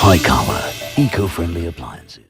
Highcower, eco-friendly appliances.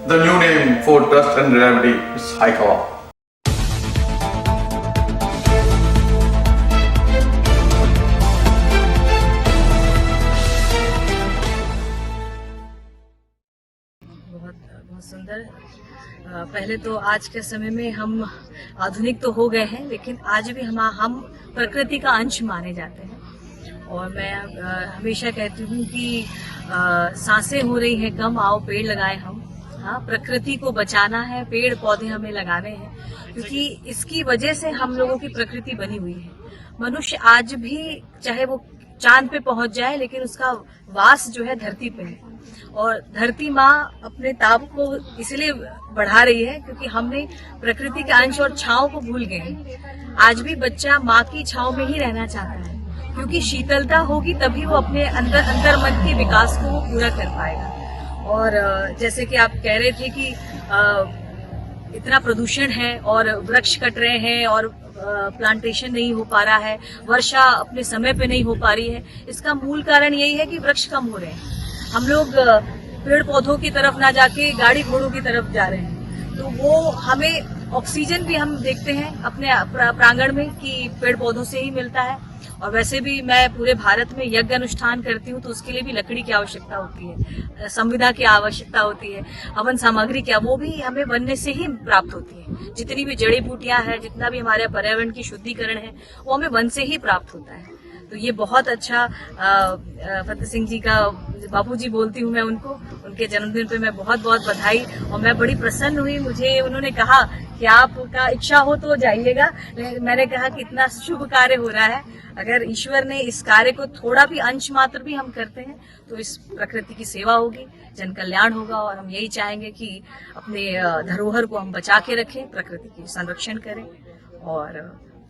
The new name for trust and reliability is Highcower. बहुत सुंदर। पहले तो आज के समय में हम आधुनिक तो हो गए हैं, लेकिन आज भी हम प्रकृति का अंश माने जाते हैं। और मैं हमेशा कहती हूँ कि सांसें हो रही हैं कम, आओ पेड़ लगाएं हम। हाँ, प्रकृति को बचाना है, पेड़ पौधे हमें लगाने हैं, क्योंकि इसकी वजह से हम लोगों की प्रकृति बनी हुई है। मनुष्य आज भी चाहे वो चांद पे पहुंच जाए, लेकिन उसका वास जो है धरती पे है। और धरती माँ अपने ताप को इसलिए बढ़ा रही है क्योंकि हमने प्रकृति के अंश और छांव को भूल गए हैं। आज भी बच्चा माँ की छांव में ही रहना चाहता है, क्योंकि शीतलता होगी तभी वो अपने अंतर मन के विकास को पूरा कर पाएगा। और जैसे कि आप कह रहे थे कि इतना प्रदूषण है और वृक्ष कट रहे हैं और प्लांटेशन नहीं हो पा रहा है, वर्षा अपने समय पे नहीं हो पा रही है। इसका मूल कारण यही है कि वृक्ष कम हो रहे हैं। हम लोग पेड़ पौधों की तरफ ना जाके गाड़ी घोड़ों की तरफ जा रहे हैं, तो वो हमें ऑक्सीजन भी हम देखते हैं अपने प्रांगण में कि पेड़ पौधों से ही मिलता है। और वैसे भी मैं पूरे भारत में यज्ञ अनुष्ठान करती हूँ, तो उसके लिए भी लकड़ी की आवश्यकता होती है, संविदा की आवश्यकता होती है, हवन सामग्री क्या, वो भी हमें वन से ही प्राप्त होती है। जितनी भी जड़ी बूटियां हैं, जितना भी हमारे पर्यावरण की शुद्धिकरण है, वो हमें वन से ही प्राप्त होता है। तो ये बहुत अच्छा फतेह सिंह जी का, बापूजी बोलती हूँ मैं उनको, उनके जन्मदिन पे मैं बहुत बहुत बधाई। और मैं बड़ी प्रसन्न हुई, मुझे उन्होंने कहा कि आपका इच्छा हो तो जाइएगा। मैंने कहा कि इतना शुभ कार्य हो रहा है, अगर ईश्वर ने इस कार्य को थोड़ा भी अंश मात्र भी हम करते हैं तो इस प्रकृति की सेवा होगी, जन कल्याण होगा। और हम यही चाहेंगे कि अपने धरोहर को हम बचा के रखें, प्रकृति की संरक्षण करें और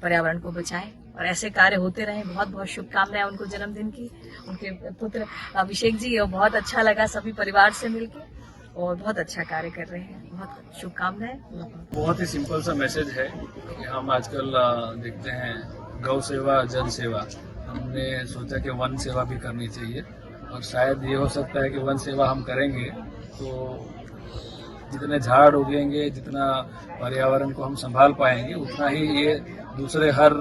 पर्यावरण को बचाएं, और ऐसे कार्य होते रहे। बहुत बहुत शुभकामनाएं उनको जन्मदिन की, उनके पुत्र अभिषेक जी। और बहुत अच्छा लगा सभी परिवार से मिलकर, और बहुत अच्छा कार्य कर रहे हैं। बहुत शुभकामनाएं। बहुत ही सिंपल सा मैसेज है कि हम आजकल देखते हैं गौ सेवा, जन सेवा। हमने सोचा कि वन सेवा भी करनी चाहिए, और शायद ये हो सकता है कि वन सेवा हम करेंगे तो जितने झाड़ उगेंगे, जितना पर्यावरण को हम संभाल पाएंगे, उतना ही ये दूसरे हर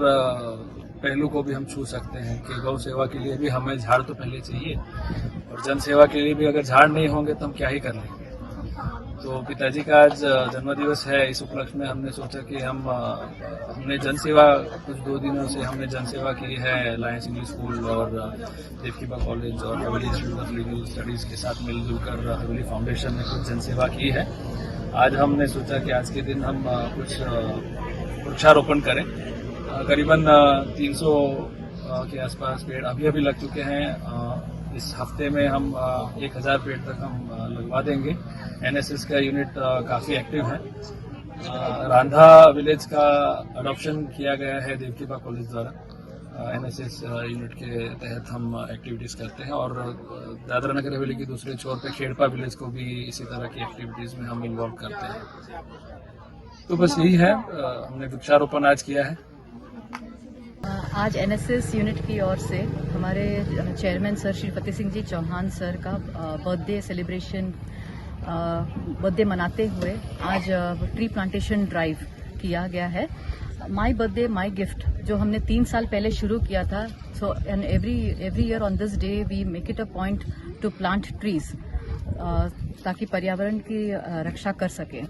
पहलू को भी हम छू सकते हैं कि गौ सेवा के लिए भी हमें झाड़ तो पहले चाहिए, और जन सेवा के लिए भी अगर झाड़ नहीं होंगे तो हम क्या ही कर लेंगे। तो पिताजी का आज जन्मदिवस है, इस उपलक्ष्य में हमने सोचा कि हमने जन सेवा, कुछ 2 दिनों से हमने जन सेवा की है लायंस इंग्लिश स्कूल और देवकीबा कॉलेज और हवेली इंस्टीट्यूट ऑफ लीगल स्टडीज के साथ मिलजुल कर हवेली फाउंडेशन ने कुछ जन सेवा की है। आज हमने सोचा कि आज के दिन हम कुछ वृक्षारोपण करें। करीबन 300 के आसपास पेड़ अभी लग चुके हैं। इस हफ्ते में हम 1000 पेड़ तक हम लगवा देंगे। एनएसएस का यूनिट काफ़ी एक्टिव है। रांधा विलेज का अडॉप्शन किया गया है देवकीबा कॉलेज द्वारा। एनएसएस यूनिट के तहत हम एक्टिविटीज़ करते हैं, और दादरा नगर हवेली के दूसरे छोर पे खेड़पा विलेज को भी इसी तरह की एक्टिविटीज़ में हम इन्वॉल्व करते हैं। तो बस यही है, हमने वृक्षारोपण आज किया है। आज एनएसएस यूनिट की ओर से हमारे chairman sir Shri Fateh Singh ji Chauhan sir का बर्थडे सेलिब्रेशन, बर्थडे मनाते हुए आज ट्री प्लांटेशन ड्राइव किया गया है। माय बर्थडे माय गिफ्ट जो हमने 3 साल पहले शुरू किया था। So and every year on this day we make it a point to plant trees, ताकि पर्यावरण की रक्षा कर सकें।